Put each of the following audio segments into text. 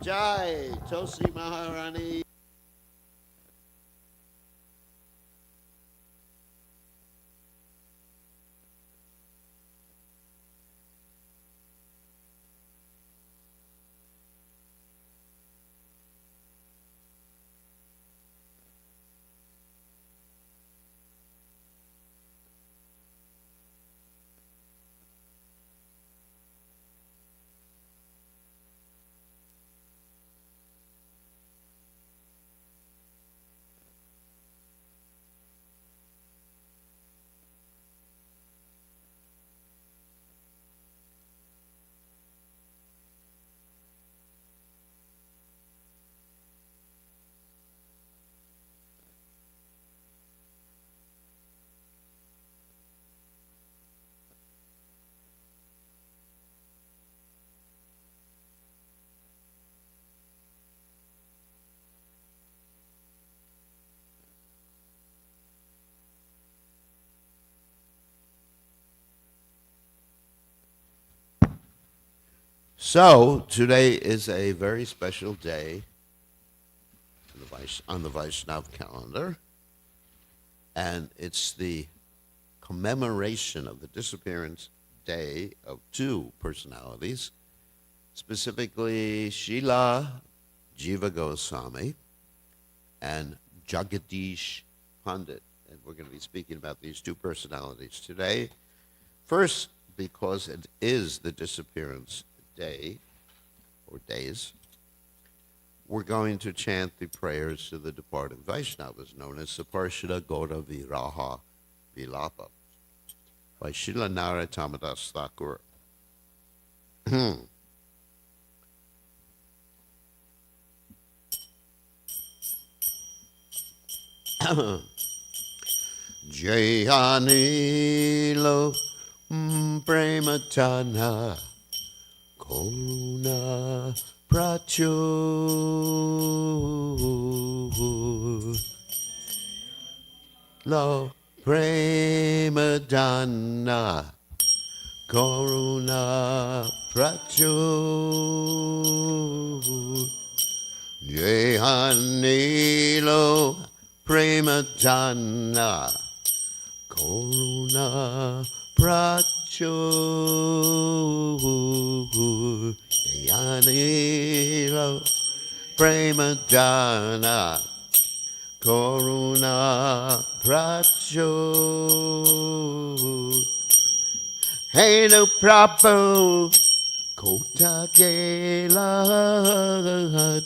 Jai, Tosi Maharani. So today is a very special day on the Vaishnav calendar, and it's the commemoration of the disappearance day of two personalities, specifically Srila Jiva Goswami and Jagadish Pandit. And we're going to be speaking about these two personalities today. First, because it is the disappearance day or days, we're going to chant the prayers to the departed Vaishnavas, known as Saparshada Gaura Viraha Vilapa by Srila Narottamadas Thakur. Jayanilo Prematana Koruna Prachur Lo Premadana Koruna Prachur Jehanilo Premadana Koruna Prachur Yanilo Premadana Koruna Prachur Henu Prabhu Kota Gela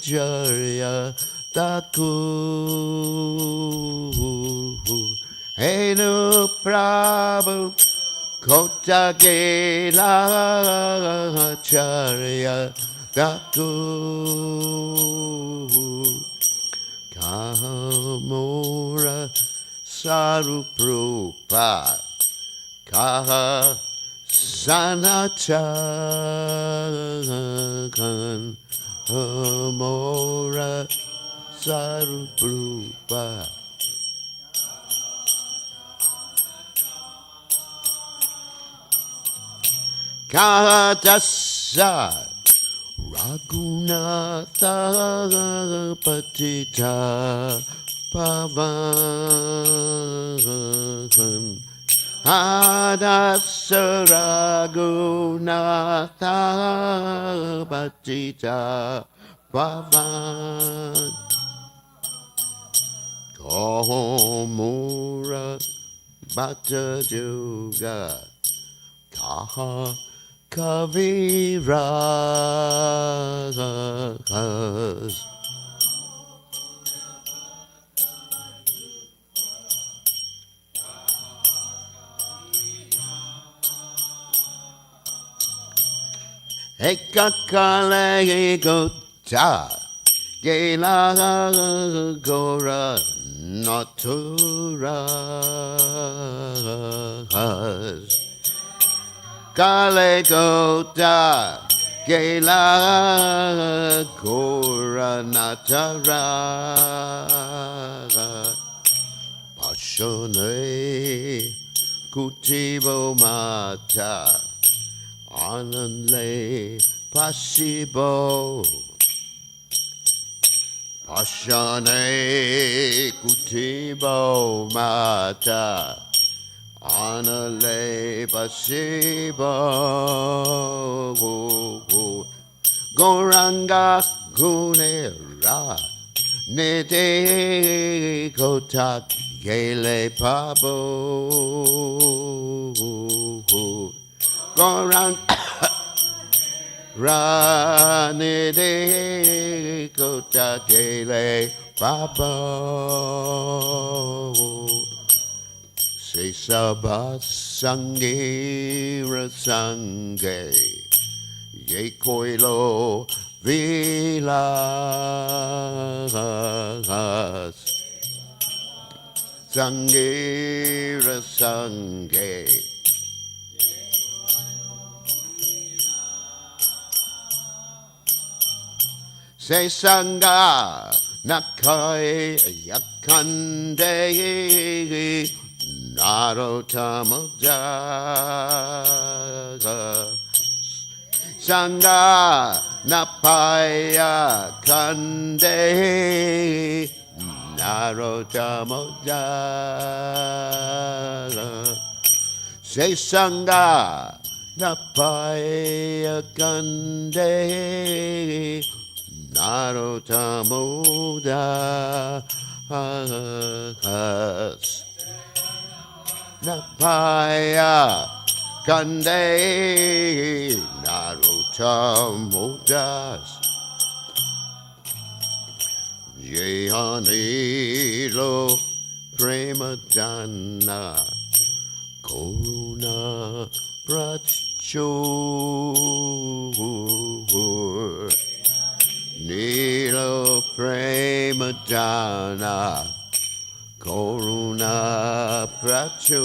Jarya Thakur Henu Prabhu Kota Gela Jarya Thakur Kamora Saruprupa Kaha Sanatakan Amora Saruprupa Kahadasa Raghunatha Patita Pavan Hadasa Raghunatha Patita Pavan Komura Bhatta Juga Kaha Kaviragas Ekakale Gota Gela Gora Naturas Kale Gota Gela Gora Natara Pashone Kutibo Mata Ananle Pasibo Pashane kutibo mata anale pasibo goranga gunera nede kotak gele pabo goranga Ranide kota kele papa se sabat sangira sange ye koilo vilas sangira sange Se sanga nakai yakande narotamoda sanga napaya kande narotamoda Se sanga napaya kande Narotamoda Napaya Kande Narotamodas Jehanilo Premadana Koruna Pracho Nilo Premadana Koruna Pracho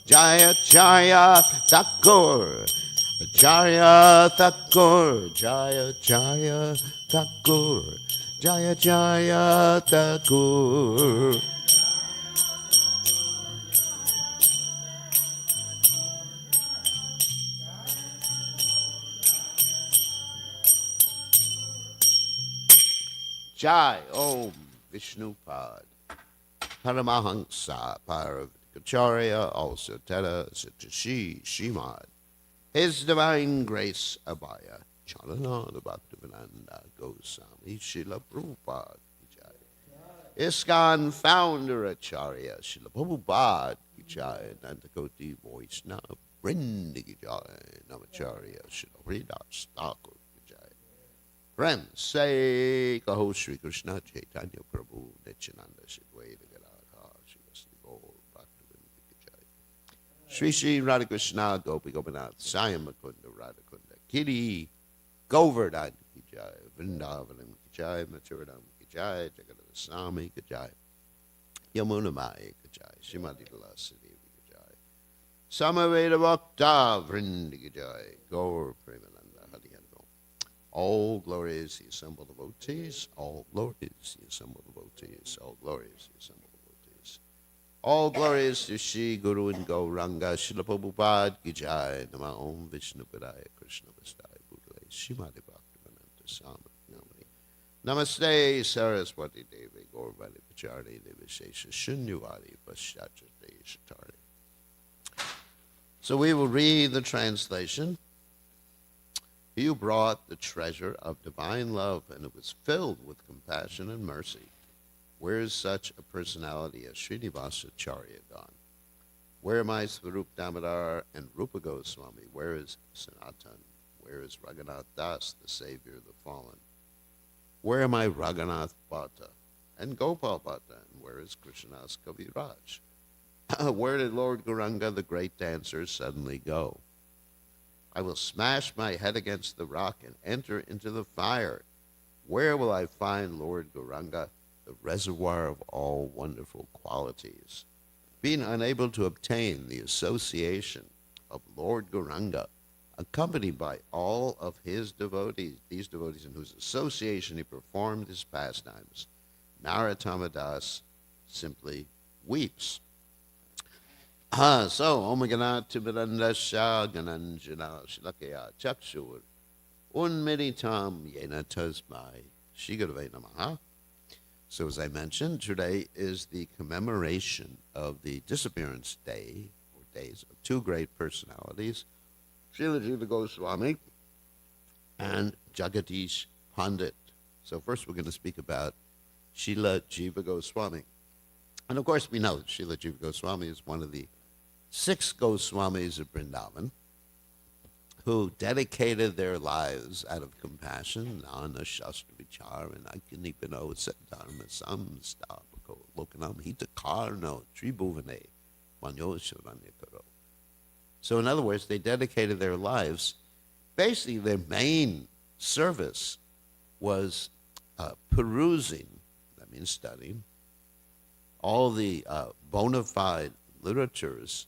Jaya Jaya Thakur Jaya Thakur Jaya Jaya Thakur Jaya Jaya Thakur Jai Om Vishnupad Paramahansa Paravacharya also Teta Satashi Shimad His Divine Grace Abhaya Chalananda Bhaktivedanta Goswami Srila Prabhupada Jai ISKCON Founder Acharya Srila Prabhupada Jai Nantakoti Vaishnava Vrinda Jai Namacharya Srila Hridas Thakur Friends, say Kaho Sri Krishna Chaitanya Prabhu Nityananda Shidwaita Gadadhar Srivasti Gaur Bhaktivinoda Jai Sri Sri Radhakrishna Gopi Gopinath Sayam Makunda Radhakunda Kiri Govardhan Ki Jai Vrindavanam Ki Jai Mathuradam Ki Jai Jagadada Swami Ki Jai Yamuna Mai Ki Jai Srimati Tulasi Devi Ki Jai Samaveda Bhakta Vrinda Ki Jai Gaur Premananda Hari Hari All glories the assembled devotees, all glories the assembled devotees, all glories the assembled devotees. All glories to Shri Guru and Gauranga, Srila Prabhupada Ki Jai, Nama Om Vishnu Padaya Krishna Vastai Bhutale, Srimati Bhaktivedanta Swami Namani. Namaste Saraswati Devi, Gaurvani Pacharni Devishesha, Shunyavadi Paschachate Shatari. So we will read the translation. You brought the treasure of divine love, and it was filled with compassion and mercy. Where is such a personality as Srinivasa Acharya gone? Where are my Svarup Damodar and Rupa Goswami? Where is Sanatan? Where is Raghunath Das, the savior of the fallen? Where am I Raghunath Bhatta and Gopal Bhatta? And where is Krishnadas Kaviraj? Where did Lord Gauranga, the great dancer, suddenly go? I will smash my head against the rock and enter into the fire. Where will I find Lord Gauranga, the reservoir of all wonderful qualities? Being unable to obtain the association of Lord Gauranga, accompanied by all of his devotees, these devotees in whose association he performed his pastimes, Narottama Das simply weeps. So, Om Ganat Timirandasya Gananjana Shlakaya Chakshur Unmiritam yena tasmai Shigurve namaha. So as I mentioned, today is the commemoration of the disappearance day, or days, of two great personalities, Srila Jiva Goswami and Jagadish Pandit. So first we're going to speak about Srila Jiva Goswami. And of course we know that Srila Jiva Goswami is one of the 6 Goswamis of Vrindavan who dedicated their lives out of compassion, Nana Shastra Vichar and Akinipano Dharma Samstapako Lokanam Hitakarno Tribhuvane Manyoshavanyakaro. So in other words, they dedicated their lives. Basically, their main service was perusing, that means studying, all the bona fide literatures,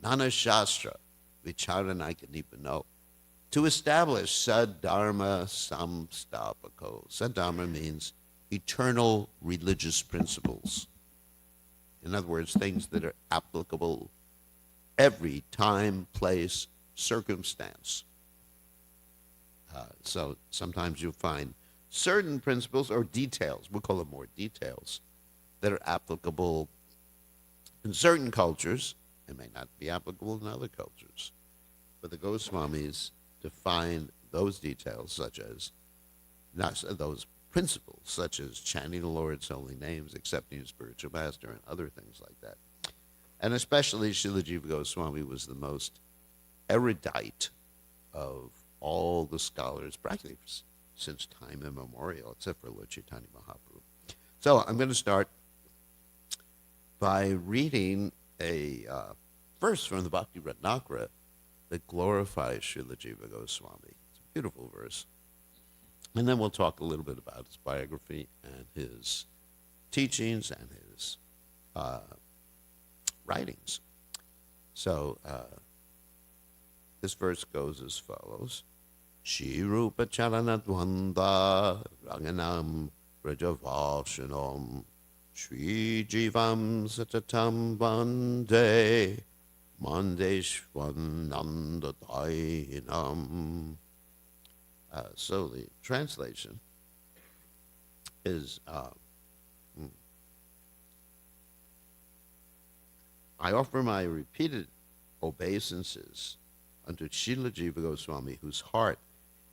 Nana Shastra, Vicharanaikanipano, to establish Saddharma Samstapako. Saddharma means eternal religious principles. In other words, things that are applicable every time, place, circumstance. So sometimes you'll find certain principles or details, we'll call them more details, that are applicable in certain cultures and may not be applicable in other cultures. But the Goswamis define those details, such as, not those principles, such as chanting the Lord's holy names, accepting his spiritual master, and other things like that. And especially Srila Jiva Goswami was the most erudite of all the scholars, practically since time immemorial, except for Lord Chaitanya Mahaprabhu. So I'm going to start by reading a verse from the Bhakti Ratnakara that glorifies Srila Jiva Goswami. It's a beautiful verse. And then we'll talk a little bit about his biography and his teachings and his writings. So this verse goes as follows. Shri Rupa Charanadvanda Ranganam Vrajavashanam Shri Jivam Satatam Vande Mandeshwanandadainam. So the translation is, I offer my repeated obeisances unto Srila Jiva Goswami, whose heart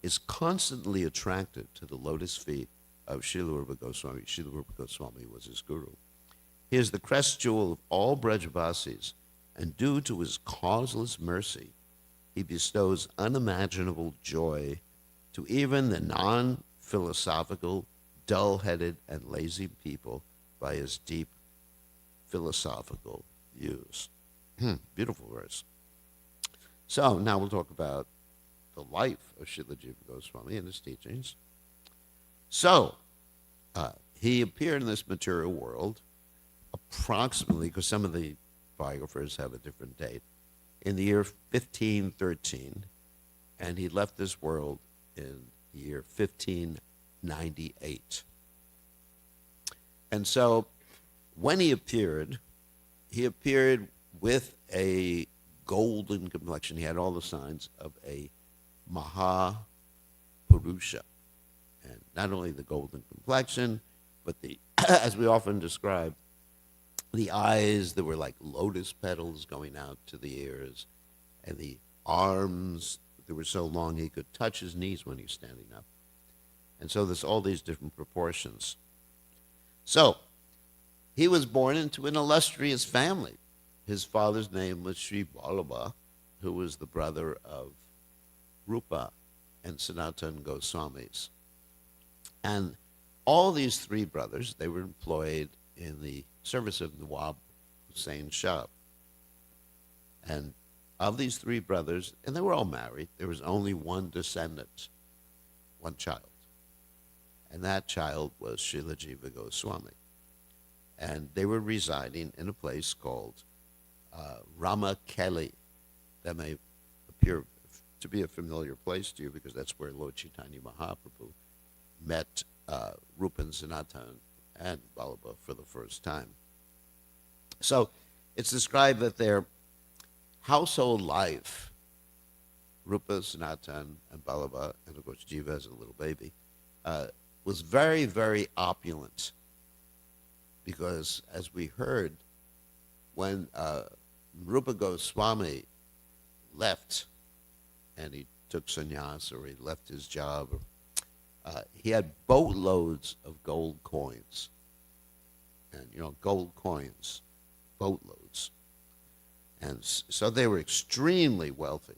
is constantly attracted to the lotus feet of Srila Rupa Goswami. Srila Rupa Goswami was his guru. He is the crest jewel of all Brajavasis, and due to his causeless mercy, he bestows unimaginable joy to even the non-philosophical, dull-headed, and lazy people by his deep philosophical views. Beautiful verse. So now we'll talk about the life of Srila Jiva Goswami and his teachings. So he appeared in this material world approximately, because some of the biographers have a different date, in the year 1513, and he left this world in the year 1598. And so when he appeared with a golden complexion. He had all the signs of a Mahapurusha. And not only the golden complexion, but the, as we often describe, the eyes that were like lotus petals going out to the ears, and the arms that were so long he could touch his knees when he's standing up. And so there's all these different proportions. So, he was born into an illustrious family. His father's name was Sri Vallabha, who was the brother of Rupa and Sanatana Goswamis. And all these three brothers, they were employed in the service of Nawab Hussain Shah. And of these three brothers, and they were all married, there was only one descendant, one child. And that child was Srila Jiva Goswami. And they were residing in a place called Ramakeli. That may appear to be a familiar place to you because that's where Lord Chaitanya Mahaprabhu met Rupa and Sanatana and Vallabha for the first time. So it's described that their household life Rupa, Sanatan, and Ballabha, and of course Jiva as a little baby, was very, very opulent because, as we heard, when Rupa Goswami left and he took sannyas or he left his job, he had boatloads of gold coins. And, gold coins, boatloads. And so they were extremely wealthy.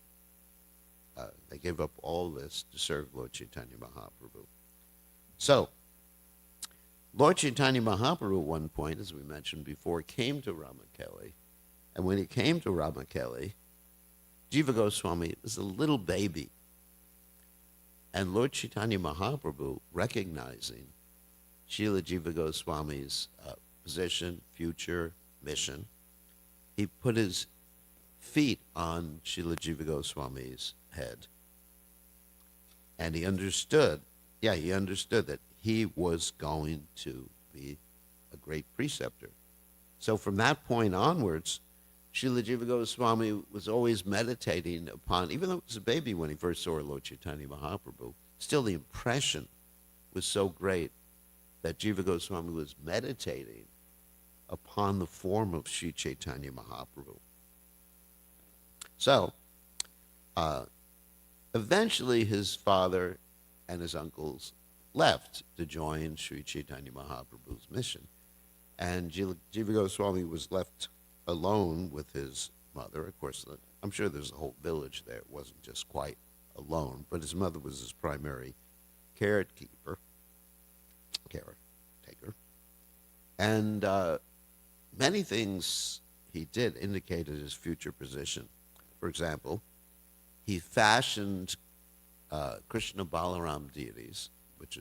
They gave up all this to serve Lord Chaitanya Mahaprabhu. So, Lord Chaitanya Mahaprabhu at one point, as we mentioned before, came to Ramakeli. And when he came to Ramakeli, Jiva Goswami was a little baby. And Lord Chaitanya Mahaprabhu, recognizing Srila Jiva Goswami's position, future, mission, he put his feet on Srila Jiva Goswami's head. And he understood that he was going to be a great preceptor. So from that point onwards, Srila Jiva Goswami was always meditating upon, even though he was a baby when he first saw Lord Chaitanya Mahaprabhu, still the impression was so great that Jiva Goswami was meditating upon the form of Sri Chaitanya Mahaprabhu. So, eventually his father and his uncles left to join Sri Chaitanya Mahaprabhu's mission. And Jiva Goswami was left alone with his mother. Of course, I'm sure there's a whole village there. It wasn't just quite alone, but his mother was his primary caretaker. And many things he did indicated his future position. For example, he fashioned Krishna Balaram deities, which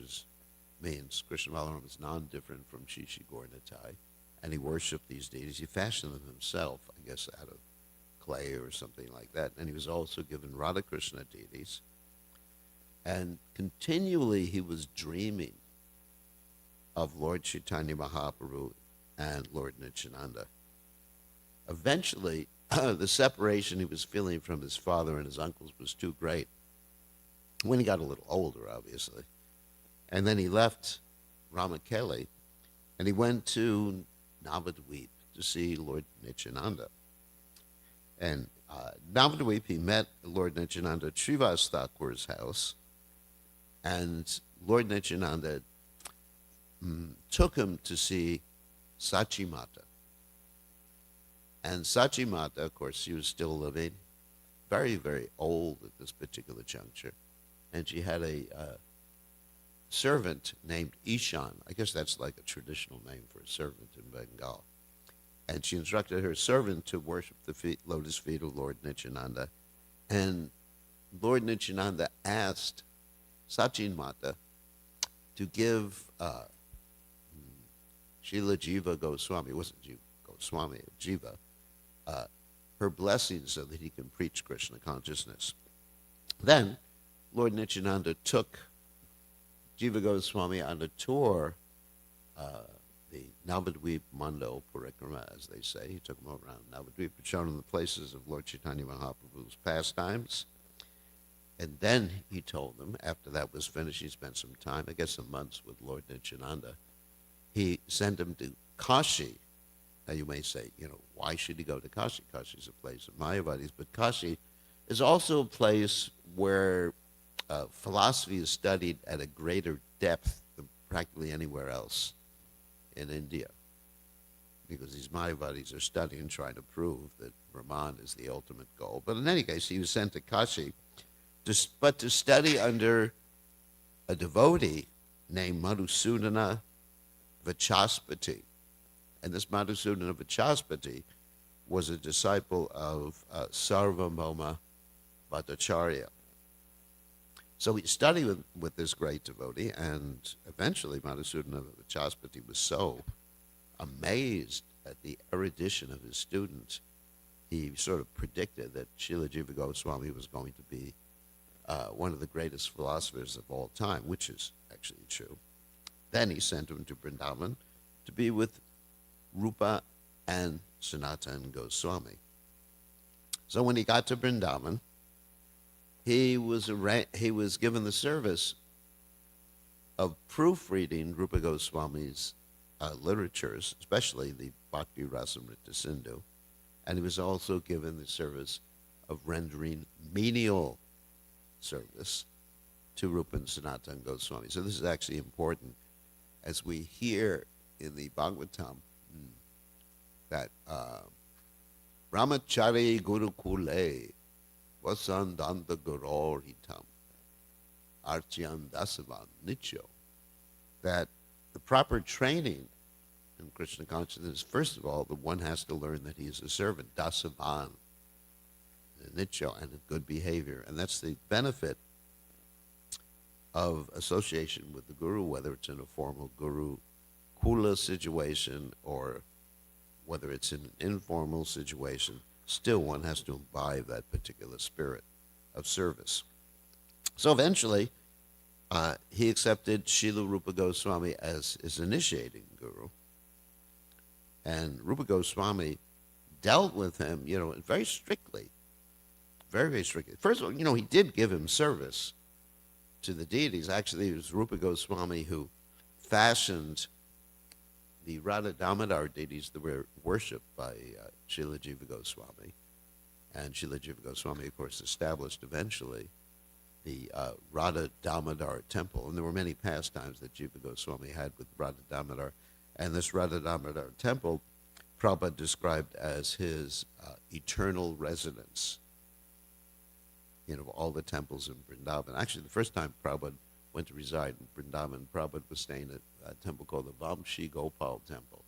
means Krishna Balaram is non-different from Shishi Gaur Nitai, and he worshipped these deities. He fashioned them himself, I guess, out of clay or something like that. And he was also given Radha Krishna deities. And continually he was dreaming of Lord Chaitanya Mahaprabhu and Lord Nityananda. Eventually, the separation he was feeling from his father and his uncles was too great. When he got a little older, obviously. And then he left Ramakeli, and he went to Navadvip to see Lord Nityananda. And Navadvip, he met Lord Nityananda at Srivas Thakur's house, and Lord Nityananda took him to see Sachi Mata. And Sachi Mata, of course, she was still living, very, very old at this particular juncture. And she had a servant named Ishan. I guess that's like a traditional name for a servant in Bengal. And she instructed her servant to worship the lotus feet of Lord Nityananda. And Lord Nityananda asked Sachin Mata to give Srila Jiva Goswami, it wasn't Jiva Goswami, Jiva, her blessing so that he can preach Krishna consciousness. Then Lord Nityananda took Jiva Goswami on a tour, the Navadvip Mandal Parikrama, as they say. He took him around Navadvip and showed him the places of Lord Chaitanya Mahaprabhu's pastimes. And then he told them, after that was finished, he spent some time, I guess some months with Lord Nityananda. He sent him to Kashi. Now you may say, why should he go to Kashi? Kashi is a place of Mayavadis, but Kashi is also a place where philosophy is studied at a greater depth than practically anywhere else in India. Because these Mayavadis are studying, trying to prove that Brahman is the ultimate goal. But in any case, he was sent to Kashi, but to study under a devotee named Madhusudana Vachaspati. And this Madhusudana Vachaspati was a disciple of Sarvabhauma Bhattacharya. So he studied with this great devotee, and eventually Madhusudana Vachaspati was so amazed at the erudition of his students, he sort of predicted that Srila Jiva Goswami was going to be one of the greatest philosophers of all time, which is actually true. Then he sent him to Vrindavan to be with Rupa and Sanatan Goswami. So when he got to Vrindavan, he was given the service of proofreading Rupa Goswami's literatures, especially the Bhakti Rasamrita Sindhu, and he was also given the service of rendering menial service to Rupa and Sanatana Goswami. So this is actually important as we hear in the Bhagavatam that Brahmachari Gurukule Vasandanta Guroritam Archyan Dasavan Nicho, that the proper training in Krishna consciousness, first of all, the one has to learn that he is a servant, Dasavan, Nicho, and a good behavior. And that's the benefit of association with the Guru, whether it's in a formal Guru Kula situation or whether it's in an informal situation. Still, one has to imbibe that particular spirit of service. So eventually, he accepted Srila Rupa Goswami as his initiating guru. And Rupa Goswami dealt with him, very strictly. Very, very strictly. First of all, he did give him service to the deities. Actually, it was Rupa Goswami who fashioned the Radha Damodar deities that were worshipped by Srila Jiva Goswami. And Srila Jiva Goswami, of course, established eventually the Radha Damodar temple. And there were many pastimes that Jiva Goswami had with Radha Damodar. And this Radha Damodar temple, Prabhupada described as his eternal residence. All the temples in Vrindavan. Actually, the first time Prabhupada went to reside in Vrindavan, Prabhupada was staying at a temple called the Vamshi Gopal Temple,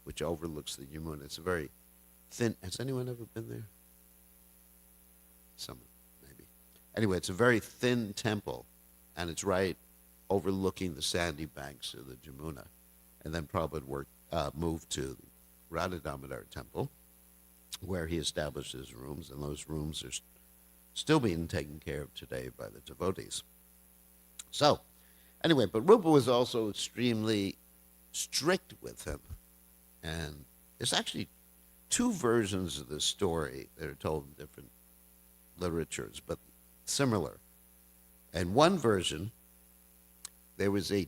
which overlooks the Yamuna. It's a very thin. Has anyone ever been there? Some, maybe. Anyway, it's a very thin temple, and it's right overlooking the sandy banks of the Jamuna. And then Prabhupada moved to the Radha Damodar Temple, where he established his rooms, and those rooms are still being taken care of today by the devotees. So, anyway, but Rupa was also extremely strict with him. And there's actually two versions of this story that are told in different literatures, but similar. And one version, there was a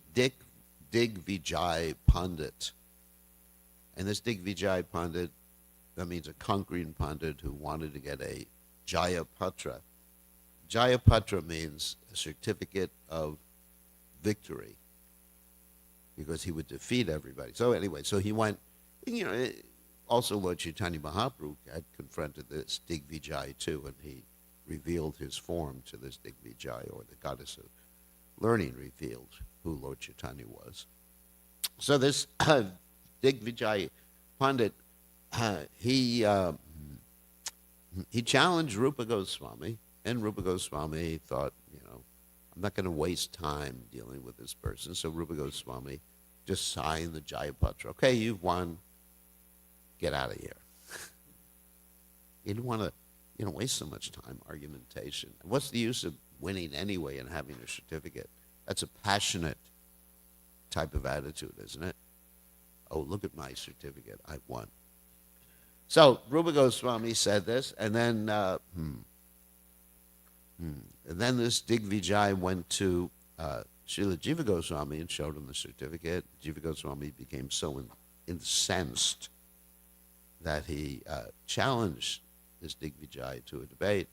Digvijay Pandit. And this Digvijay Pandit, that means a conquering Pandit who wanted to get a Jayapatra. Jayapatra means a certificate of victory, because he would defeat everybody. So anyway, so he went, also Lord Chaitanya Mahaprabhu had confronted this Digvijay too, and he revealed his form to this Digvijay, or the goddess of learning revealed who Lord Chaitanya was. So this Digvijay Pandit, he challenged Rupa Goswami, and Rupa Goswami thought, I'm not going to waste time dealing with this person. So Rupa Goswami just signed the Jayapatra. Okay, you've won. Get out of here. You don't want to, waste so much time argumentation. What's the use of winning anyway and having a certificate? That's a passionate type of attitude, isn't it? Oh, look at my certificate. I won. So Rupa Goswami said this, and then this Digvijay went to Srila Jiva Goswami and showed him the certificate. Jiva Goswami became so incensed that he challenged this Digvijay to a debate,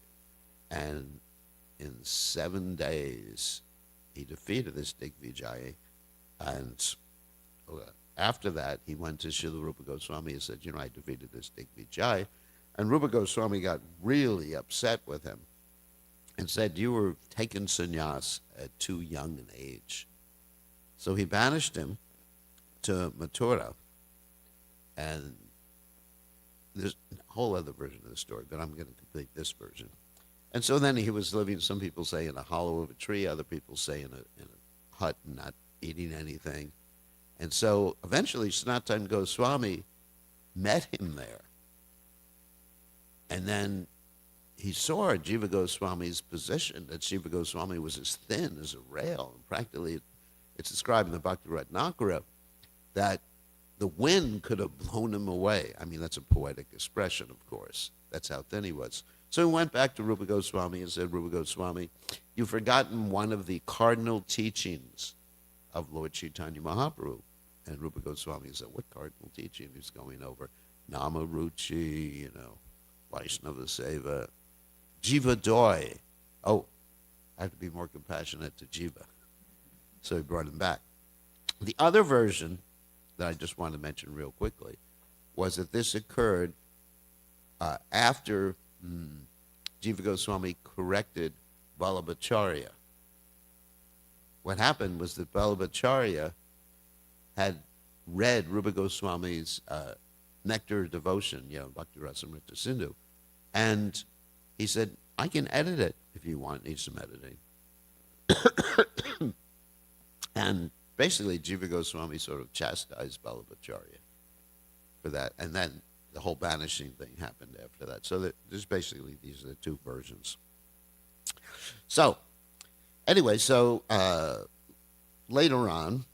and in 7 days he defeated this Digvijay, and after that, he went to Srila Rupa Goswami and said, I defeated this Digvijay. And Rupa Goswami got really upset with him and said, you were taking sannyas at too young an age. So he banished him to Mathura. And there's a whole other version of the story, but I'm going to complete this version. And so then he was living, some people say, in a hollow of a tree, other people say in a hut and not eating anything. And so eventually Sanatana Goswami met him there. And then he saw Jiva Goswami's position, that Jiva Goswami was as thin as a rail. And practically, it's described in the Bhakti Ratnakara that the wind could have blown him away. I mean, that's a poetic expression, of course. That's how thin he was. So he went back to Rupa Goswami and said, Rupa Goswami, you've forgotten one of the cardinal teachings of Lord Chaitanya Mahaprabhu. And Rupa Goswami said, what cardinal teaching? He's going over Nama Ruchi, Vaishnava Seva, Jiva Doi. Oh, I have to be more compassionate to Jiva. So he brought him back. The other version that I just want to mention real quickly was that this occurred after Jiva Goswami corrected Vallabhacharya. What happened was that Vallabhacharya had read Rupa Goswami's Nectar Devotion, Bhakti Rasamrita Sindhu, and he said, I can edit it if you want, need some editing. And basically, Jiva Goswami sort of chastised Vallabhacharya for that, and then the whole banishing thing happened after that. So there's basically, these are the two versions. So, anyway, later on,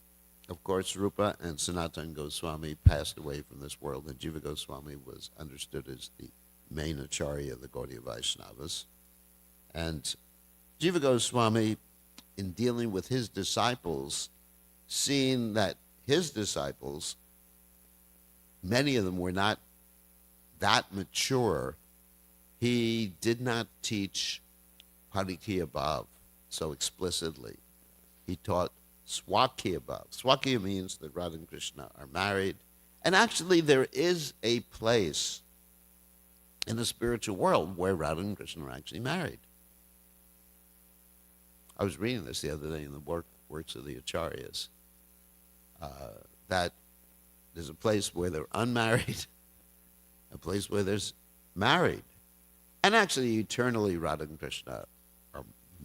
of course, Rupa and Sanatana Goswami passed away from this world, and Jiva Goswami was understood as the main acharya of the Gaudiya Vaishnavas. And Jiva Goswami, in dealing with his disciples, seeing that his disciples, many of them were not that mature, he did not teach Parikya Bhav so explicitly. He taught Swakya Bhav. Swakya means that Radha and Krishna are married. And actually there is a place in the spiritual world where Radha and Krishna are actually married. I was reading this the other day in the works of the Acharyas, that there's a place where they're unmarried, a place where there's married. And actually, eternally, Radha and Krishna are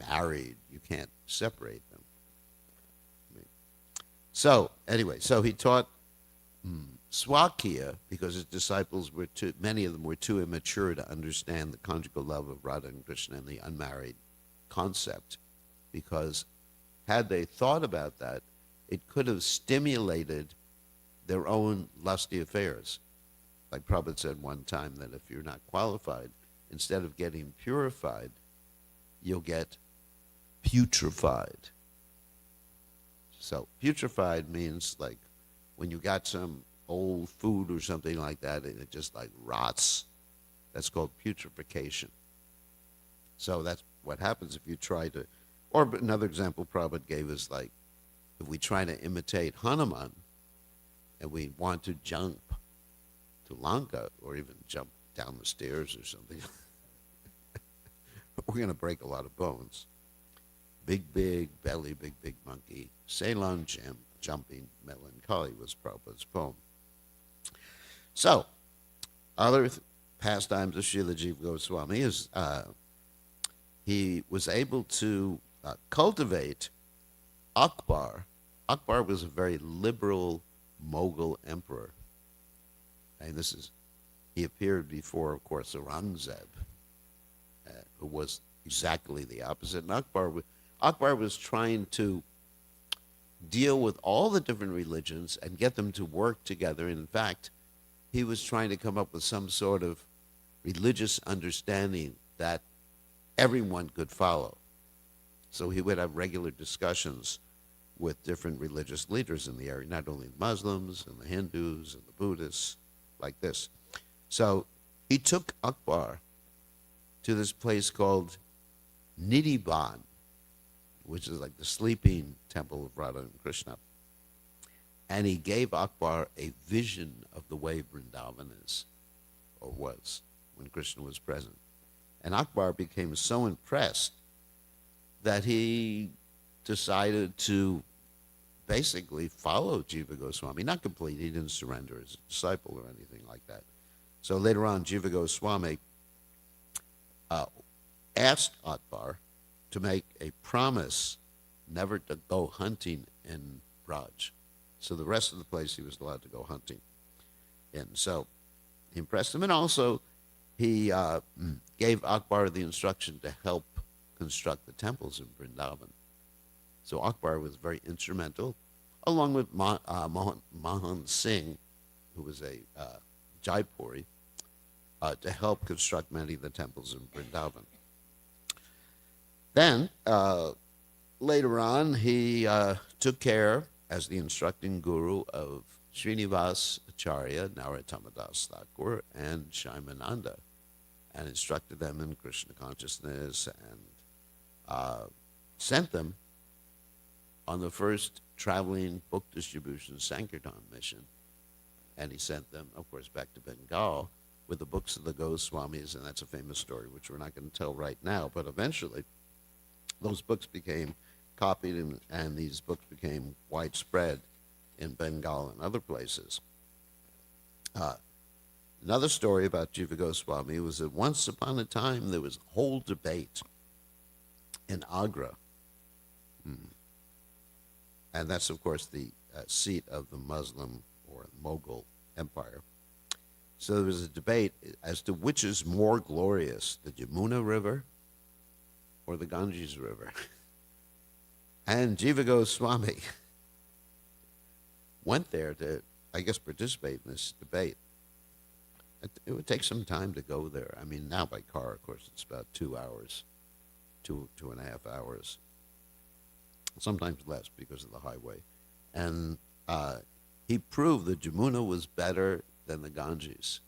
married. You can't separate them. So, anyway, he taught Swakya because his disciples many of them were too immature to understand the conjugal love of Radha and Krishna and the unmarried concept. Because had they thought about that, it could have stimulated their own lusty affairs. Like Prabhupada said one time that if you're not qualified, instead of getting purified, you'll get putrefied. So putrefied means like when you got some old food or something like that and it just like rots. That's called putrefaction. So that's what happens if you try to. Or another example Prabhupada gave is like, if we try to imitate Hanuman and we want to jump to Lanka or even jump down the stairs or something, we're going to break a lot of bones. Big belly, big monkey, Ceylon jumping melancholy was Prabhupada's poem. So, other pastimes of Srila Jiva Goswami is he was able to cultivate Akbar. Akbar was a very liberal Mughal emperor. And he appeared before, of course, Aurangzeb, who was exactly the opposite. And Akbar was trying to deal with all the different religions and get them to work together. And in fact, he was trying to come up with some sort of religious understanding that everyone could follow. So he would have regular discussions with different religious leaders in the area, not only the Muslims and the Hindus and the Buddhists, like this. So he took Akbar to this place called Nidhiban, which is like the sleeping temple of Radha and Krishna. And he gave Akbar a vision of the way Vrindavan is, or was, when Krishna was present. And Akbar became so impressed that he decided to basically follow Jiva Goswami. Not completely, he didn't surrender as a disciple or anything like that. So later on, Jiva Goswami asked Akbar to make a promise never to go hunting in Braj. So the rest of the place he was allowed to go hunting. And so he impressed him. And also he gave Akbar the instruction to help construct the temples in Vrindavan. So Akbar was very instrumental, along with Mohan Singh, who was a Jaipuri. to help construct many of the temples in Vrindavan. Then, later on, he took care as the instructing guru of Srinivas Acharya, Narottama Das Thakur, and Shaimananda, and instructed them in Krishna consciousness and sent them on the first traveling book distribution Sankirtan mission. And he sent them, of course, back to Bengal with the books of the Goswamis, and that's a famous story, which we're not going to tell right now. But eventually, those books became copied, and these books became widespread in Bengal and other places. Another story about Jiva Goswami was that once upon a time there was a whole debate in Agra. And that's, of course, the seat of the Muslim or Mughal Empire. So there was a debate as to which is more glorious, the Yamuna River or the Ganges River. And Jiva Goswami went there to, I guess, participate in this debate. It would take some time to go there. I mean, now by car, of course, it's about 2 hours, two and a half hours. Sometimes less because of the highway. And he proved that Jamuna was better than the Ganges.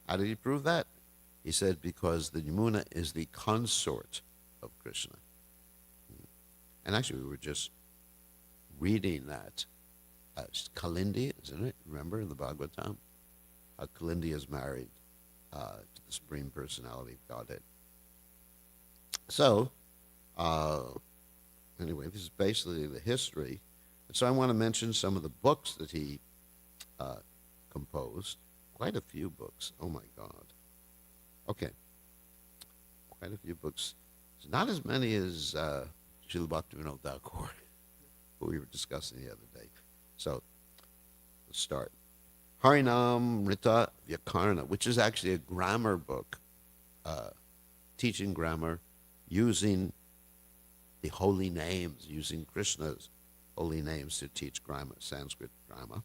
How did he prove that? He said because the Yamuna is the consort of Krishna. And actually, we were just reading that. Kalindi, isn't it? Remember in the Bhagavatam? How Kalindi is married to the Supreme Personality of Godhead. So, anyway, this is basically the history. And so I want to mention some of the books that he composed. Quite a few books. Oh, my God. Okay. Quite a few books. It's not as many as Srila Bhaktivinoda Thakur, who we were discussing the other day. So, let's start. Harinam Rita Vyakarna, which is actually a grammar book, teaching grammar, using the holy names, using Krishna's holy names to teach grammar, Sanskrit grammar.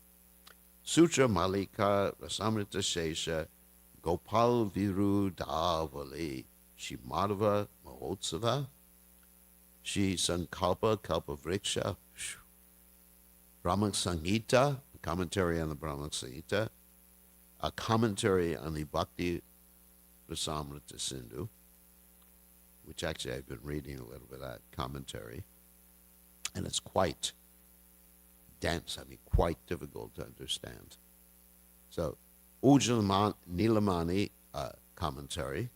Sutra Malika Rasamrita Shesha Gopal Viru Davali Shri Madhava Mahotsava Shri Sankalpa Kalpavriksha Brahma Sangita, a commentary on the Brahma Sangita, a commentary on the Bhakti Rasamrita Sindhu, which actually I've been reading a little bit of that commentary, and it's quite dense, I mean quite difficult to understand. So, Ujjal Nilamani commentary,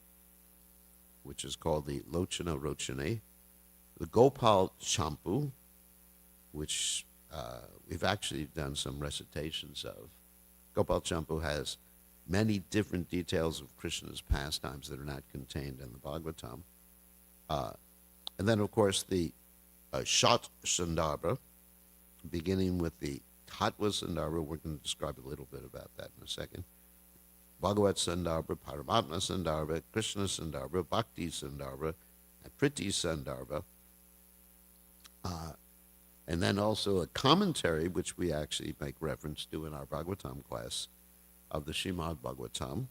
which is called the Lochana Rochani, the Gopal Champu, which we've actually done some recitations of. Gopal Champu has many different details of Krishna's pastimes that are not contained in the Bhagavatam. And then, of course, the Shat Sandarbha, beginning with the Tattva Sandarbha. We're going to describe a little bit about that in a second. Bhagavat Sandarbha, Paramatma Sandarbha, Krishna Sandarbha, Bhakti Sandarbha, and Priti Sandarbha. And then also a commentary, which we actually make reference to in our Bhagavatam class, of the Srimad Bhagavatam,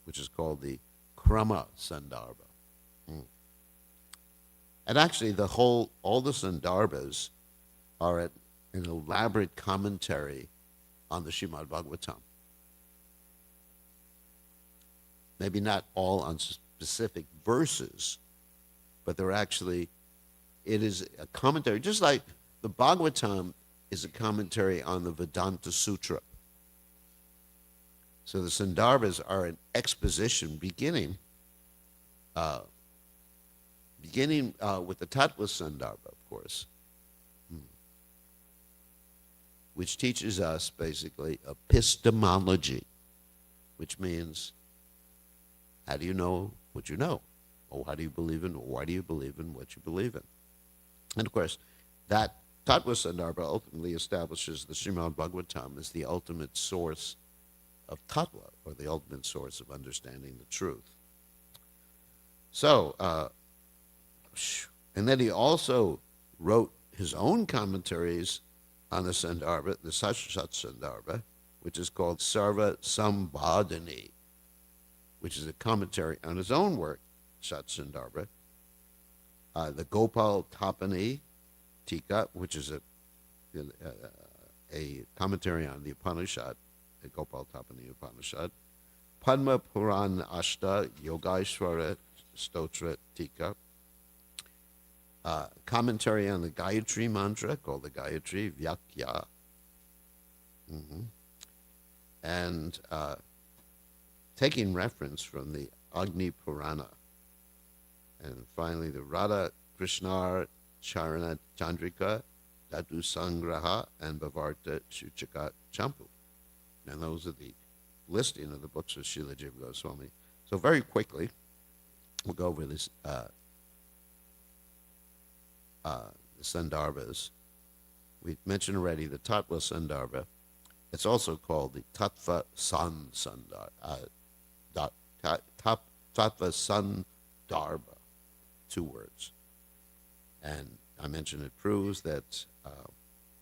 which is called the Krama Sandarbha. And actually, all the Sandarbhas are an elaborate commentary on the Srimad Bhagavatam. Maybe not all on specific verses, but it is a commentary, just like the Bhagavatam is a commentary on the Vedanta Sutra. So the Sandarbhas are an exposition beginning with the Tattva Sandarbha, of course, which teaches us basically epistemology, which means how do you know what you know? Or how do you believe in, or why do you believe in what you believe in? And of course, that Tattva Sandarbha ultimately establishes the Srimad Bhagavatam as the ultimate source of Tattva, or the ultimate source of understanding the truth. So, and then he also wrote his own commentaries on the Sandarbha, the Sat Sandarbha, which is called Sarva Sambhadani. which is a commentary on his own work, Shat Sundarbha, the Gopal Tapani Tika, which is a commentary on the Upanishad, the Gopal Tapani Upanishad, Padma Puran Ashta Yogaishwara Stotra Tika, commentary on the Gayatri mantra called the Gayatri Vyakya, and taking reference from the Agni Purana, and finally the Radha Krishnar Charana Chandrika Datu Sangraha and Bhavarta Shuchaka Champu. And those are the listing of the books of Srila Jiva Goswami. So very quickly, we'll go over this, the Sandarbhas. We mentioned already the Tattva Sandarbha. It's also called the Tattva Sandarbha. Tattva Sandarbha, 2 words. And I mentioned it proves that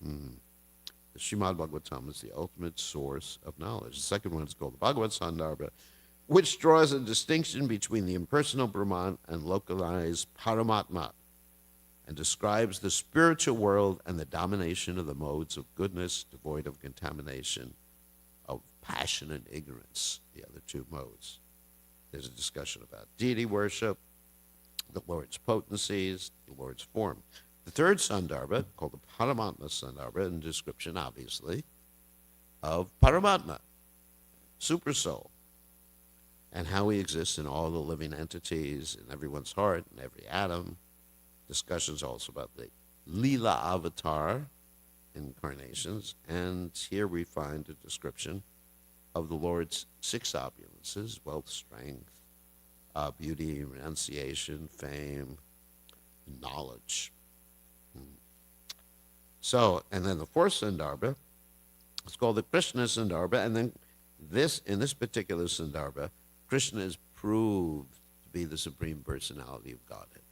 the Srimad Bhagavatam is the ultimate source of knowledge. The second one is called the Bhagavad Sandarbha, which draws a distinction between the impersonal Brahman and localized Paramatma, and describes the spiritual world and the domination of the modes of goodness, devoid of contamination, of passion and ignorance, the other 2 modes. There's a discussion about deity worship, the Lord's potencies, the Lord's form. The third Sandarbha, called the Paramatma Sandarbha, in description, obviously, of Paramatma, Supersoul, and how he exists in all the living entities, in everyone's heart, in every atom. Discussions also about the Leela Avatar incarnations, and here we find a description of the Lord's 6 opulences: wealth, strength, beauty, renunciation, fame, knowledge. So, and then the 4th Sandarbha, it's called the Krishna Sandarbha, and then in this particular Sandarbha, Krishna is proved to be the Supreme Personality of Godhead.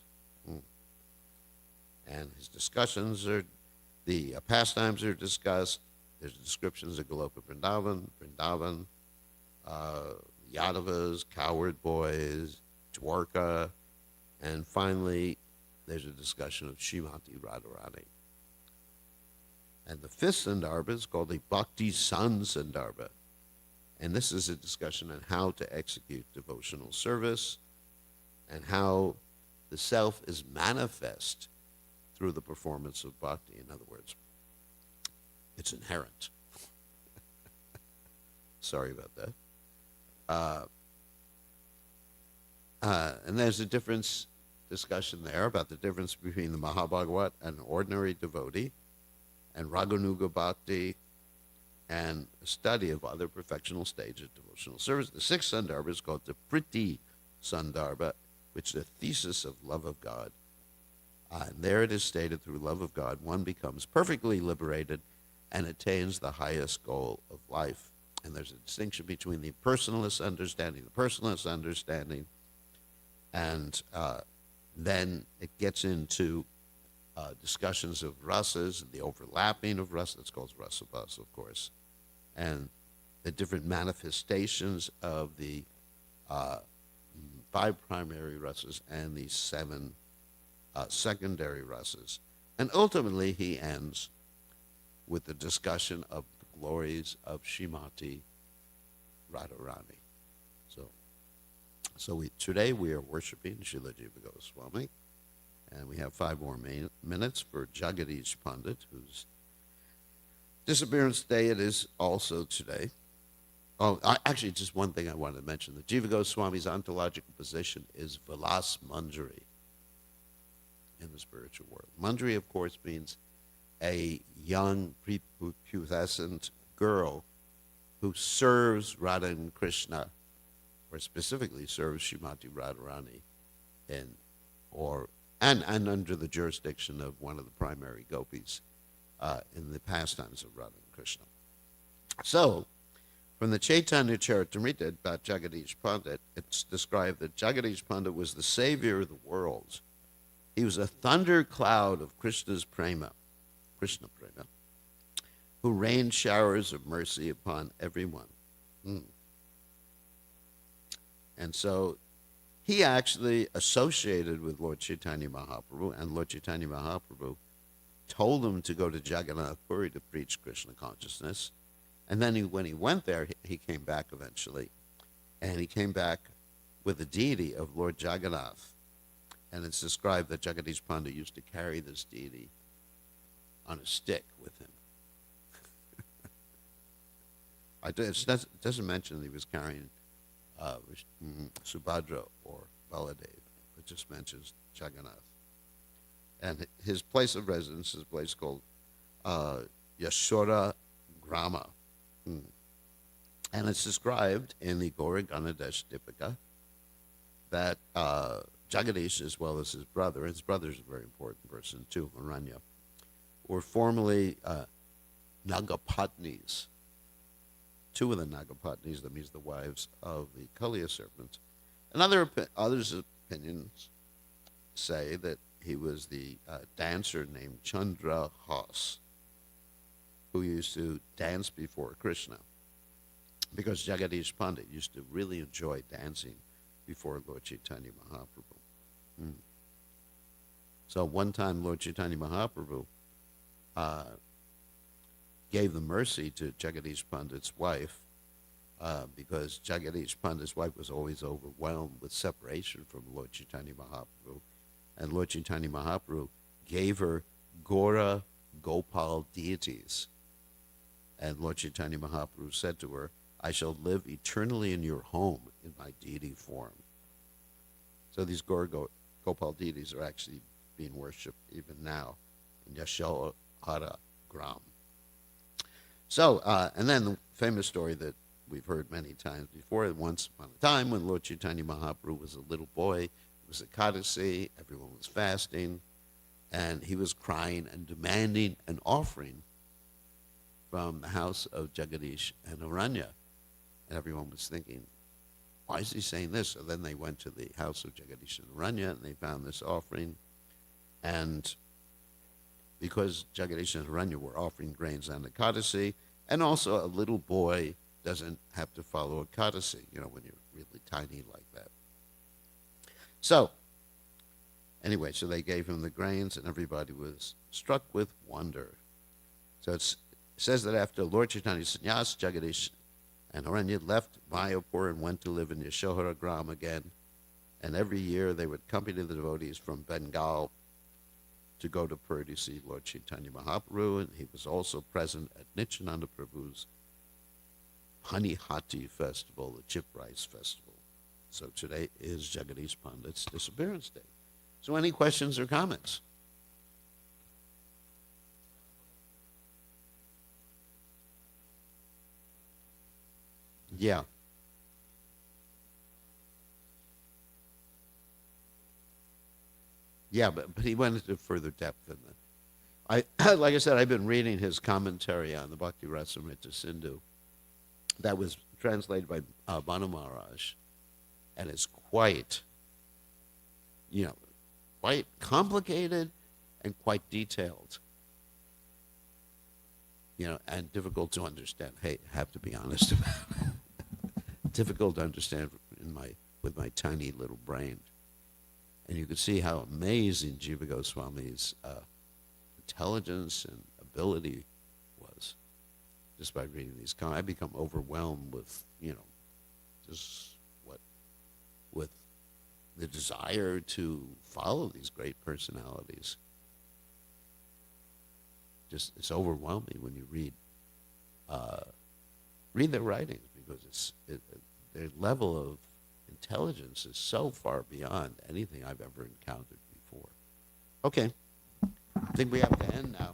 And his discussions the pastimes are discussed. There's descriptions of Goloka Vrindavan, Yadavas, coward boys, Dwarka, and finally there's a discussion of Srimati Radharani. And the 5th Sandarbha is called the Bhakti San Sandarbha, and this is a discussion on how to execute devotional service and how the self is manifest through the performance of bhakti. In other words, it's inherent. Sorry about that. And there's a discussion there about the difference between the Mahabhagavat and an ordinary devotee, and Raganuga Bhakti, and a study of other perfectional stages of devotional service. The 6th Sandarbha is called the Priti Sandarbha, which is a thesis of love of God. And there it is stated, through love of God, one becomes perfectly liberated and attains the highest goal of life. And there's a distinction between the personalist understanding, and then it gets into discussions of rasas, the overlapping of rasa, it's called rasabhas, of course, and the different manifestations of the 5 primary rasas and the 7 secondary rasas. And ultimately he ends with the discussion of the glories of Srimati Radharani. So today we are worshiping Srila Jiva Goswami, and we have 5 more minutes for Jagadish Pandit, whose disappearance day it is also today. Actually, just one thing I wanted to mention. The Jiva Goswami's ontological position is Vilas Manjari in the spiritual world. Manjari, of course, means a young, prepubescent girl who serves Radha and Krishna, or specifically serves Srimati Radharani, and under the jurisdiction of one of the primary gopis in the pastimes of Radha and Krishna. So, from the Chaitanya Charitamrita about Jagadish Pandit, it's described that Jagadish Pandit was the savior of the world. He was a thundercloud of Krishna prema, who rained showers of mercy upon everyone. And so he actually associated with Lord Chaitanya Mahaprabhu, and Lord Chaitanya Mahaprabhu told him to go to Jagannath Puri to preach Krishna consciousness. And then when he went there, he came back eventually. And he came back with the deity of Lord Jagannath. And it's described that Jagadish Pandit used to carry this deity on a stick with him. It doesn't mention that he was carrying Subhadra or Baladev. It just mentions Jagannath. And his place of residence is a place called Yashoda Grama. And it's described in the Gaura Ganadesh Dipika that Jagadish, as well as his brother is a very important person too, Aranya, were formerly Nagapatnis. Two of the Nagapatnis, that means the wives of the Kaliya serpent. And others' opinions say that he was the dancer named Chandra Has, who used to dance before Krishna, because Jagadish Pandit used to really enjoy dancing before Lord Chaitanya Mahaprabhu. So one time Lord Chaitanya Mahaprabhu gave the mercy to Jagadish Pandit's wife, because Jagadish Pandit's wife was always overwhelmed with separation from Lord Chaitanya Mahaprabhu. And Lord Chaitanya Mahaprabhu gave her Gaura Gopal deities. And Lord Chaitanya Mahaprabhu said to her, I shall live eternally in your home in my deity form. So these Gaura Gopal deities are actually being worshipped even now in Yashohara Gram. So, and then the famous story that we've heard many times before, once upon a time when Lord Chaitanya Mahaprabhu was a little boy, it was Ekadasi, everyone was fasting, and he was crying and demanding an offering from the house of Jagadish and Aranya. And everyone was thinking, why is he saying this? So then they went to the house of Jagadish and Aranya, and they found this offering. And because Jagadish and Aranya were offering grains on Ekadasi, and also a little boy doesn't have to follow Ekadasi, when you're really tiny like that. So, anyway, so they gave him the grains, and everybody was struck with wonder. So it says that after Lord Chaitanya Sannyas, Jagadish and Aranya left Mayapur and went to live in Yashohara Gram again. And every year they would accompany the devotees from Bengal to go to Puri to see Lord Chaitanya Mahaprabhu, and he was also present at Nityananda Prabhu's Honey Hati festival, the Chip Rice festival. So today is Jagadish Pandit's disappearance day. So any questions or comments? Yeah. Yeah, but he went into further depth than that. Like I said, I've been reading his commentary on the Bhakti Rasamrita Sindhu. That was translated by Banu Maharaj, and it's quite, quite complicated and quite detailed, and difficult to understand. Hey, I have to be honest about it. Difficult to understand with my tiny little brain. And you could see how amazing Jiva Goswami's intelligence and ability was just by reading these. I become overwhelmed with, just with the desire to follow these great personalities. Just, it's overwhelming when you read their writings, because their level of intelligence is so far beyond anything I've ever encountered before. Okay, I think we have to end now.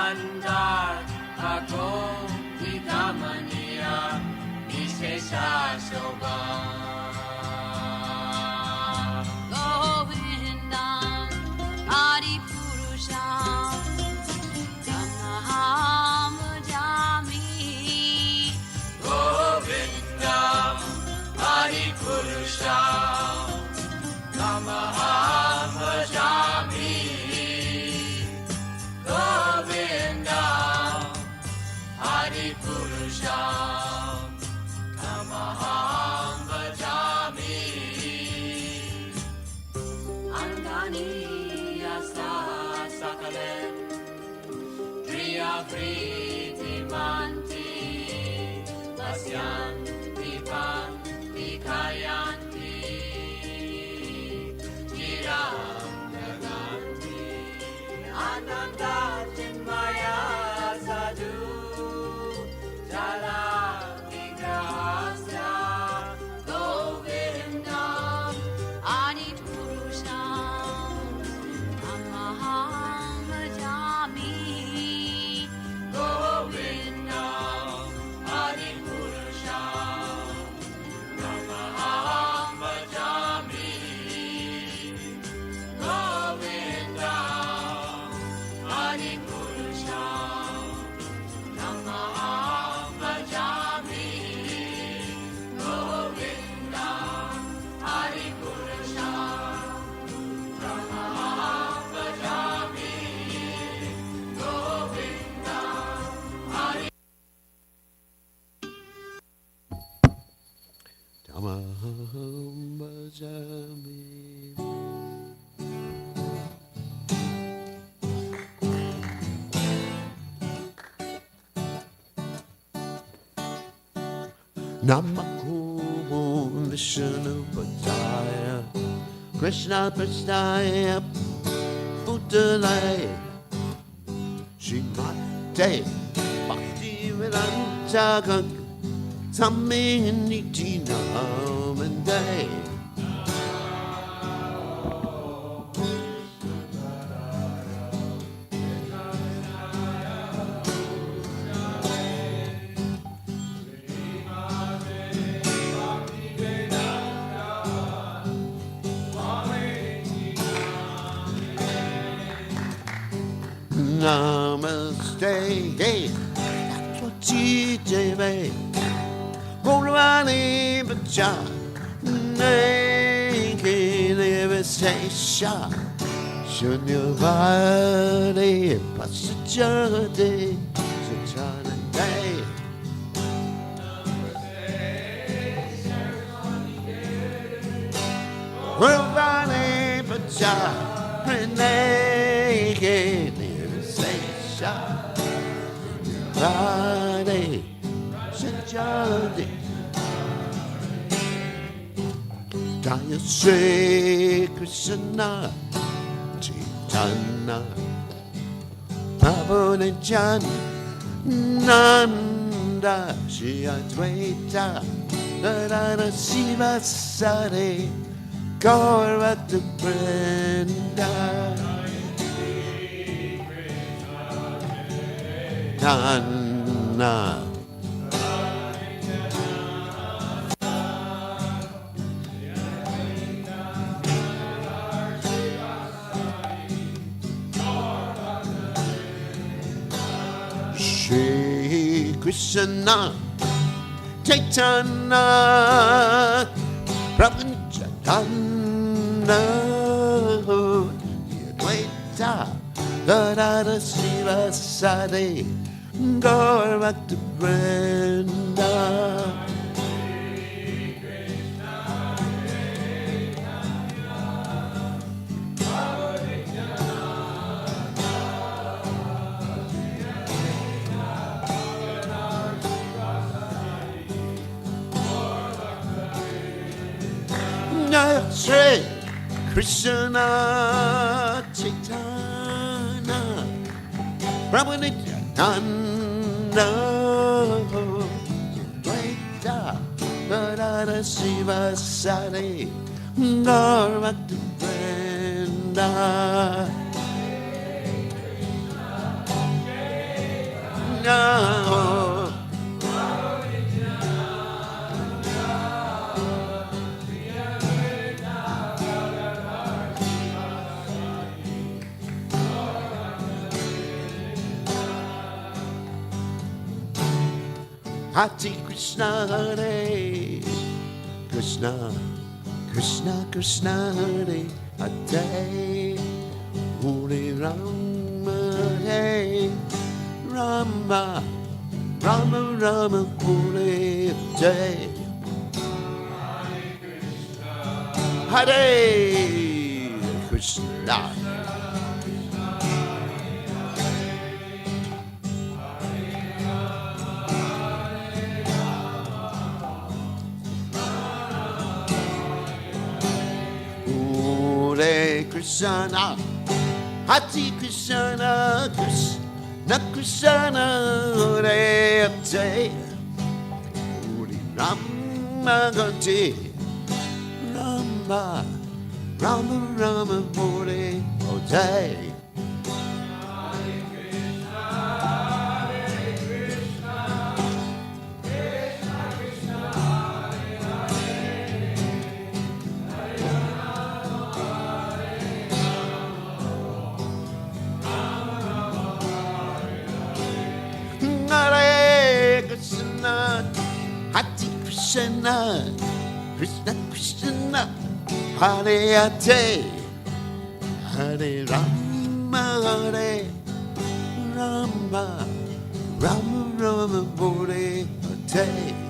mandar ako ikamaniya Ishkeshashoba Govindam Adipurusham Tamaham Bhajami Govindam Adipurusham Tamaham Bhajami Govindam Adipurusham Tamaham Bhajami Angani Yasa Sakale Priya Priti Manti Vasyanti Panti Kayanti Jiram Naganti Ananda Chinmaya Sadhu Jala Vigrahasya Govindam Adipurusham Tamaham Bhajami Govindam Adipurusham Tamaham Bhajami Govindam Adipurusham Tamaham Bhajami Govindam Adipurusham Tamaham Bhajami Govindam Adi Tamaham Bhajami. Namaho Vishnu Padaya Krishna Prasthaya Bhutale Shrimate Bhakti Vedanta Saminiti Namande Namaste, hey, that's what TJ Golani Bacha, naked devastation, Shunyavadi, Pasachadi, Sachanande. Golani Bacha, naked devastation, Shunyavadi, Sachanadi. Jaya Sri Krishna Chaitanya Prabhu Nanda Shri Advaita Narada Shiva Sari Gaurata Vrinda Nana Shri Krishna Chaitanya Prabhu Nityananda Advaita Narada Shiva Sadi Gaur Bhakta Vrinda Shri Krishna Chaitanya Prabhu Nityananda Advaita Narada Shiva Sadi Gaur Bhakta Vrinda Krishna. Hare Krishna, Hare Krishna, Krishna Krishna, Hare Hare, Hare Rama, Hare Rama, Rama Rama, Hare Hare, Hare Krishna. Hare Krishna, Hare Krishna, Krishna Krishna, Hare Hare, Hare Rama, Hare Rama, Rama Rama, Hare Hare. Hare Krishna, Hare Krishna, Krishna Krishna, Hare Hare, Hare Rama, Hare Rama, Rama Rama, Hare Hare.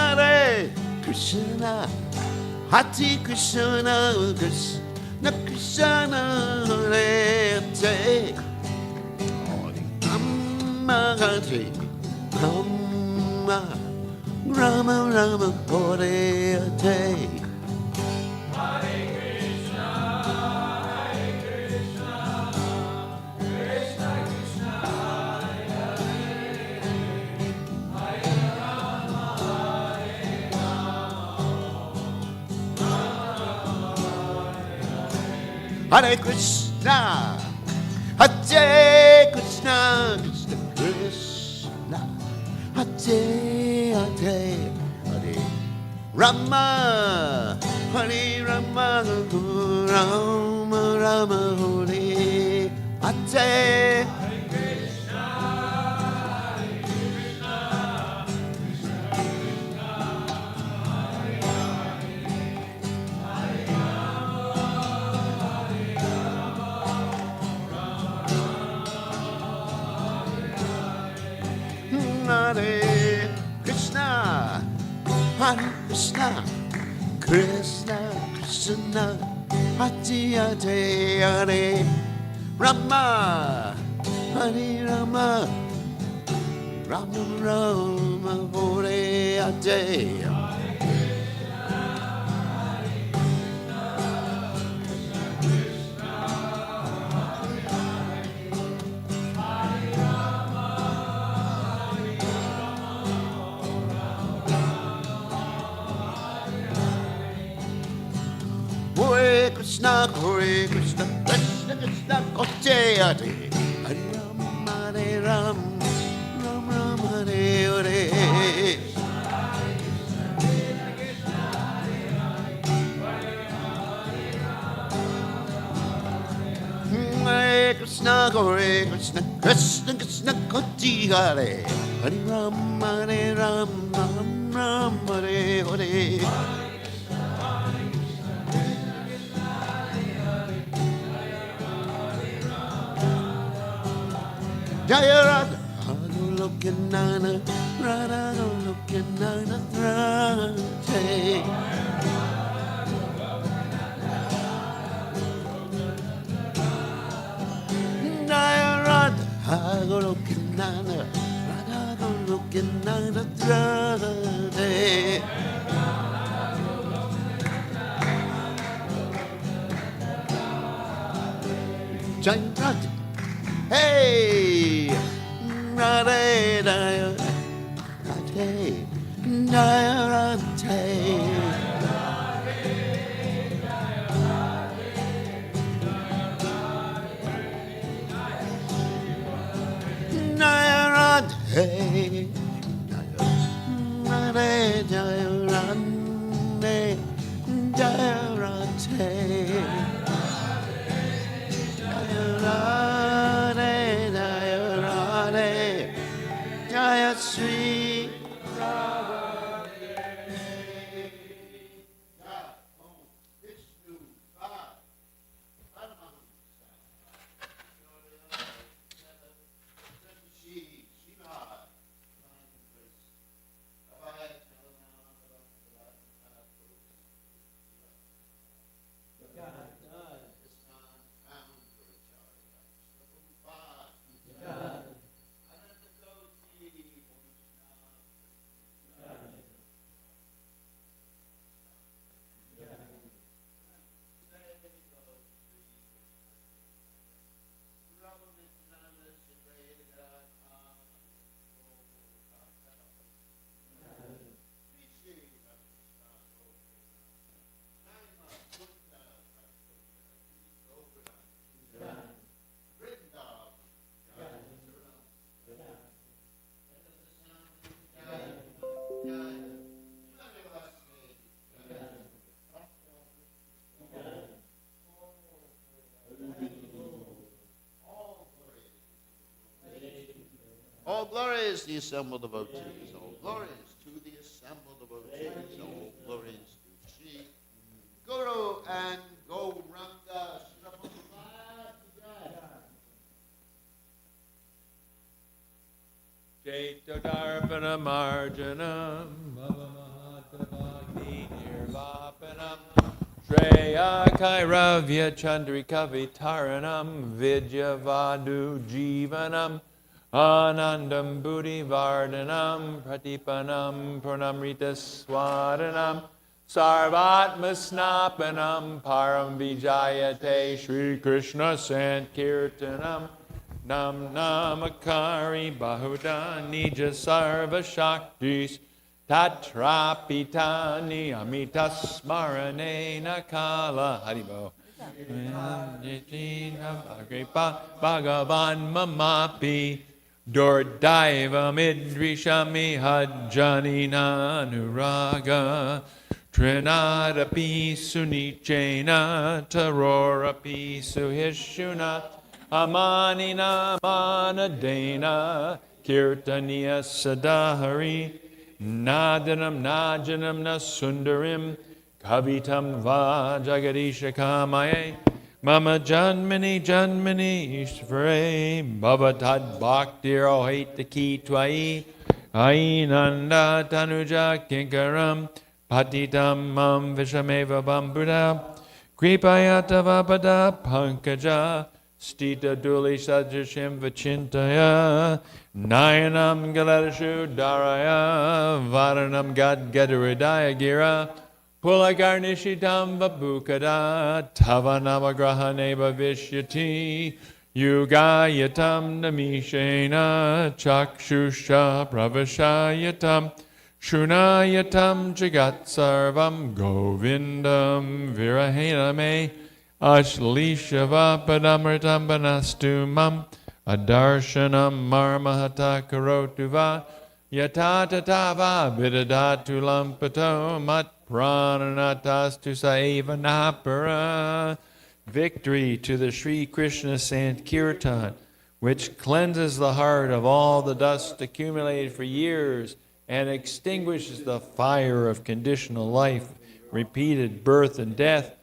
Hare Krishna, Hare Krishna, Krishna Krishna, Hare Hare, Rama, Hare Rama, Rama Rama, Hare Hare. Hare Krishna, Hare Krishna, Krishna Krishna, Hare Hare, Hare Rama, Hare Rama, Rama Rama, Hare Hare. Hare Krishna, Hare Krishna, Krishna Krishna, Hare Hare, Hare Rama, Hare Rama, Rama Rama, Hare Hare. Hare Krishna, Hare Krishna, Krishna Krishna, Hare Hare, Hare Rama, Hare Ram, Ram Ram, Hare Hare. Hare Krishna, Hare Krishna, Krishna Krishna, Hare Hare, Hare Rama, Hare Ram, Ram Ram, Hare Hare. Jaya Radha, Goloka Nana, Radha Goloka Nana, Radha. Jaya Radha, Goloka Nana, Radha Goloka Nana, Radha. Jaya Radha. Hey! Ra-de-da-ya, ra-de, da-ya-ra-de. Da-ya-ra-de, ra-de, da-ya-ra-de, da-ya-ra-de. Da-ya-ra-de, da-ya-ra-de, Jaya-sri. All glories to the assembled devotees. All glories to the assembled devotees. All glories to Sri Guru and Gauranga. Chaitodarpana marjanam bhavamahatavagni nirvapanam Shreya Kairavya Chandrika Vitaranam Vidyavadu Jivanam Anandam Buddhi Vardhanam Pratipanam Pranamrita Swadanam Sarvatma Snapanam Param Vijayate Shri Krishna Sankirtanam Nam Namakari Bahuda Nija Sarva Shaktis Tatrapitani Amitasmarane Nakala Haribo Bhagavan Mamapi Dordaiva Midrishami Hajjanina Nuraga Trinadapi Sunichena Tarorapi Suhishuna Amanina Manadena Kirtaniya Sadahari Nadanam Najanam Nasundarim Kavitam Va Jagadisha Kamaye Mama Janmani Janmani Ishvare Bhavatad Bhaktir Ohit Ki Twai Ainanda Tanuja Kinkaram Patitam Mam Vishameva Bambuda Kripayatavapada Pankaja Stita Duli Sajashim Vachintaya Nayanam Galadashu Daraya Varanam Gad Gadaridaya Gira Pulagarnishitam Vabukada Tavanamagrahaneva Vishyati Yugayatam Namishena Chakshusha Pravashayatam Shunayatam Jagat Sarvam Govindam Virahename Ashlishava Padamritam Banastumam Adarshanam Marmahata Karotuva Yatatatava Vidadatu Lampato Mat Prananatas Saiva Napara. Victory to the Sri Krishna Sankirtan, which cleanses the heart of all the dust accumulated for years and extinguishes the fire of conditional life, repeated birth and death.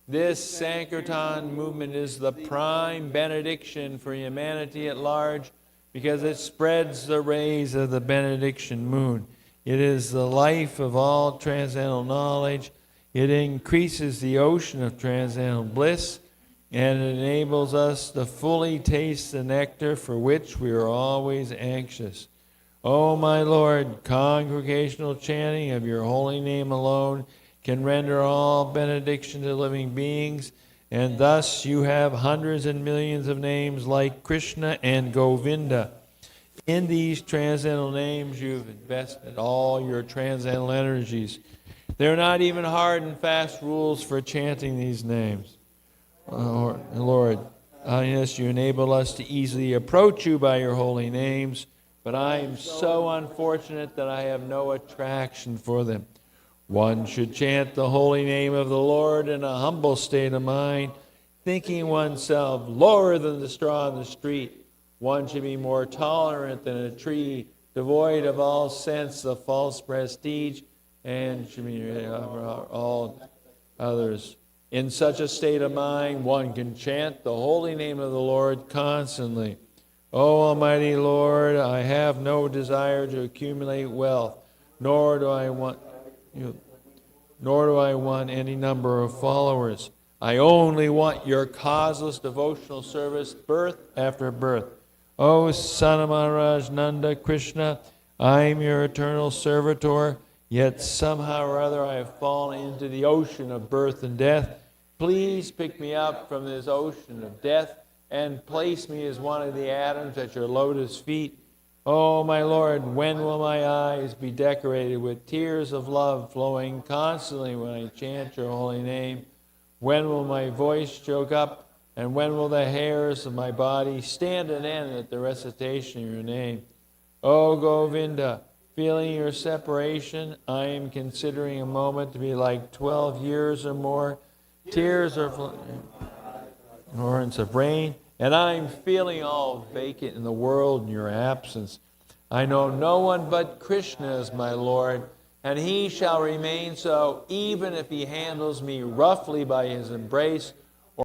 This Sankirtan movement is the prime benediction for humanity at large because it spreads the rays of the benediction moon. It is the life of all transcendental knowledge. It increases the ocean of transcendental bliss, and it enables us to fully taste the nectar for which we are always anxious. O my Lord, congregational chanting of your holy name alone can render all benediction to living beings. And thus you have hundreds and millions of names like Krishna and Govinda. In these transcendental names, you've invested all your transcendental energies. They're not even hard and fast rules for chanting these names. Lord, yes, you enable us to easily approach you by your holy names, but I am so unfortunate that I have no attraction for them. One should chant the holy name of the Lord in a humble state of mind, thinking oneself lower than the straw in the street. One should be more tolerant than a tree, devoid of all sense of false prestige, and should be all others. In such a state of mind, one can chant the holy name of the Lord constantly. O Almighty Lord, I have no desire to accumulate wealth, nor do I want any number of followers. I only want your causeless devotional service, birth after birth. O Son of Maharaj Nanda Krishna, I am your eternal servitor, yet somehow or other I have fallen into the ocean of birth and death. Please pick me up from this ocean of death and place me as one of the atoms at your lotus feet. Oh, my Lord, when will my eyes be decorated with tears of love flowing constantly when I chant your holy name? When will my voice choke up, and when will the hairs of my body stand at end at the recitation of your name? Oh, Govinda, feeling your separation, I am considering a moment to be like 12 years or more. Tears are torrents of rain, and I'm feeling all vacant in the world in your absence. I know no one but Krishna is my Lord, and he shall remain so even if he handles me roughly by his embrace